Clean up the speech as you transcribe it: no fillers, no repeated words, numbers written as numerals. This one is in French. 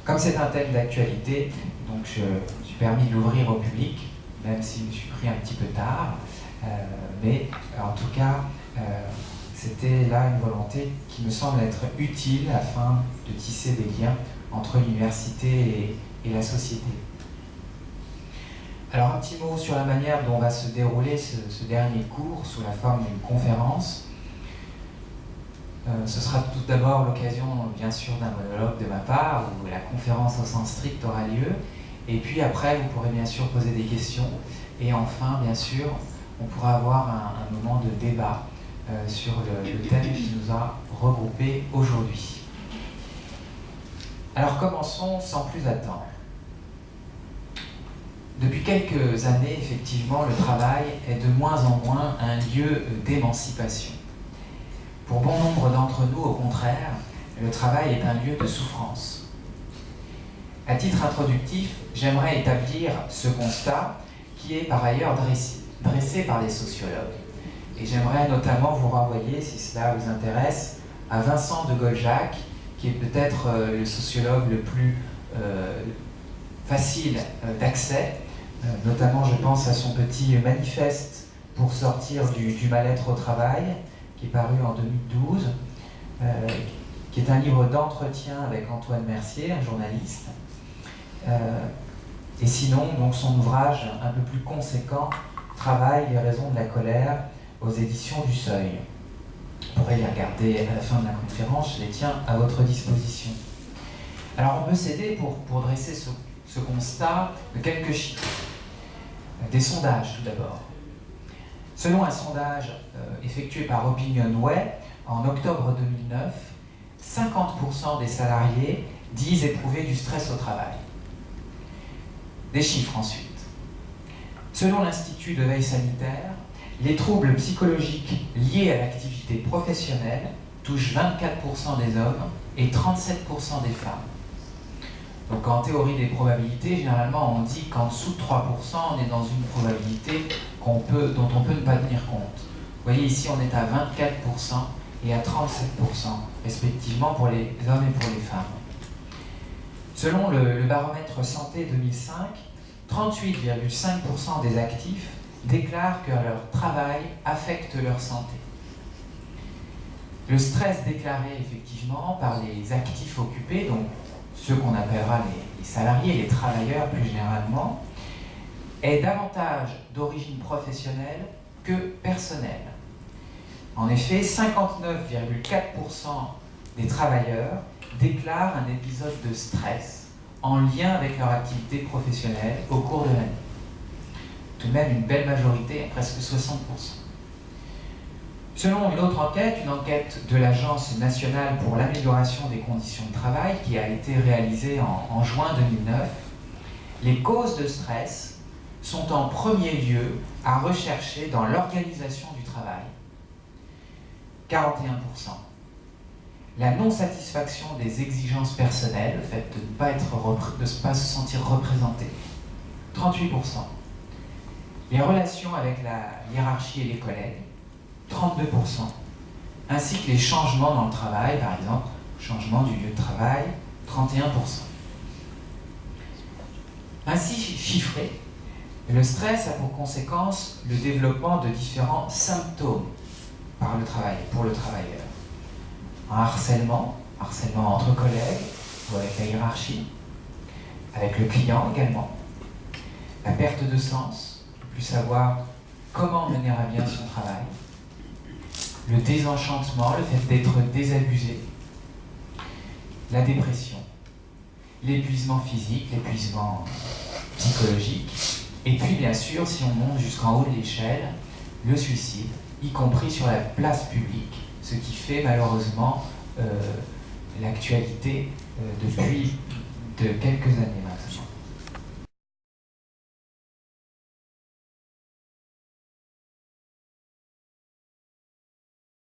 Comme c'est un thème d'actualité, donc je me suis permis de l'ouvrir au public, même si je me suis pris un petit peu tard. Mais en tout cas, c'était là une volonté qui me semble être utile afin de tisser des liens entre l'université et la société. Alors un petit mot sur la manière dont va se dérouler ce dernier cours sous la forme d'une conférence. Ce sera tout d'abord l'occasion, bien sûr, d'un monologue de ma part, où la conférence au sens strict aura lieu. Et puis après, vous pourrez bien sûr poser des questions. Et enfin, bien sûr, on pourra avoir un moment de débat sur le thème qui nous a regroupés aujourd'hui. Alors commençons sans plus attendre. Depuis quelques années, effectivement, le travail est de moins en moins un lieu d'émancipation. Pour bon nombre d'entre nous, au contraire, le travail est un lieu de souffrance. À titre introductif, j'aimerais établir ce constat qui est par ailleurs dressé par les sociologues. Et j'aimerais notamment vous renvoyer, si cela vous intéresse, à Vincent de Goldjacq, qui est peut-être le sociologue le plus facile d'accès. Notamment, je pense à son petit manifeste pour sortir du mal-être au travail, qui est paru en 2012, qui est un livre d'entretien avec Antoine Mercier, un journaliste. Et sinon, donc, son ouvrage un peu plus conséquent, Travail, les raisons de la colère, aux éditions du Seuil. Vous pourrez les regarder à la fin de la conférence, je les tiens à votre disposition. Alors, on peut s'aider pour dresser ce constat de quelques chiffres. Des sondages, tout d'abord. Selon un sondage effectué par Opinionway en octobre 2009, 50% des salariés disent éprouver du stress au travail. Des chiffres ensuite. Selon l'Institut de veille sanitaire, les troubles psychologiques liés à l'activité professionnelle touchent 24% des hommes et 37% des femmes. Donc en théorie des probabilités, généralement on dit qu'en dessous de 3%, on est dans une probabilité dont on peut ne pas tenir compte. Vous voyez ici, on est à 24% et à 37%, respectivement pour les hommes et pour les femmes. Selon le baromètre santé 2005, 38,5% des actifs déclarent que leur travail affecte leur santé. Le stress déclaré effectivement par les actifs occupés, donc ceux qu'on appellera les salariés, les travailleurs plus généralement, est davantage d'origine professionnelle que personnelle. En effet, 59,4% des travailleurs déclarent un épisode de stress en lien avec leur activité professionnelle au cours de l'année. Tout de même une belle majorité, presque 60%. Selon une autre enquête, une enquête de l'Agence nationale pour l'amélioration des conditions de travail qui a été réalisée en juin 2009, les causes de stress sont en premier lieu à rechercher dans l'organisation du travail, 41%. La non-satisfaction des exigences personnelles, le fait de ne pas se sentir représenté, 38%. Les relations avec la hiérarchie et les collègues, 32%, ainsi que les changements dans le travail, par exemple, changement du lieu de travail, 31%. Ainsi chiffré, le stress a pour conséquence le développement de différents symptômes pour le travailleur. Un harcèlement entre collègues ou avec la hiérarchie, avec le client également, la perte de sens, ne plus savoir comment mener à bien son travail, le désenchantement, le fait d'être désabusé, la dépression, l'épuisement physique, l'épuisement psychologique, et puis bien sûr, si on monte jusqu'en haut de l'échelle, le suicide, y compris sur la place publique, ce qui fait malheureusement l'actualité depuis quelques années maintenant.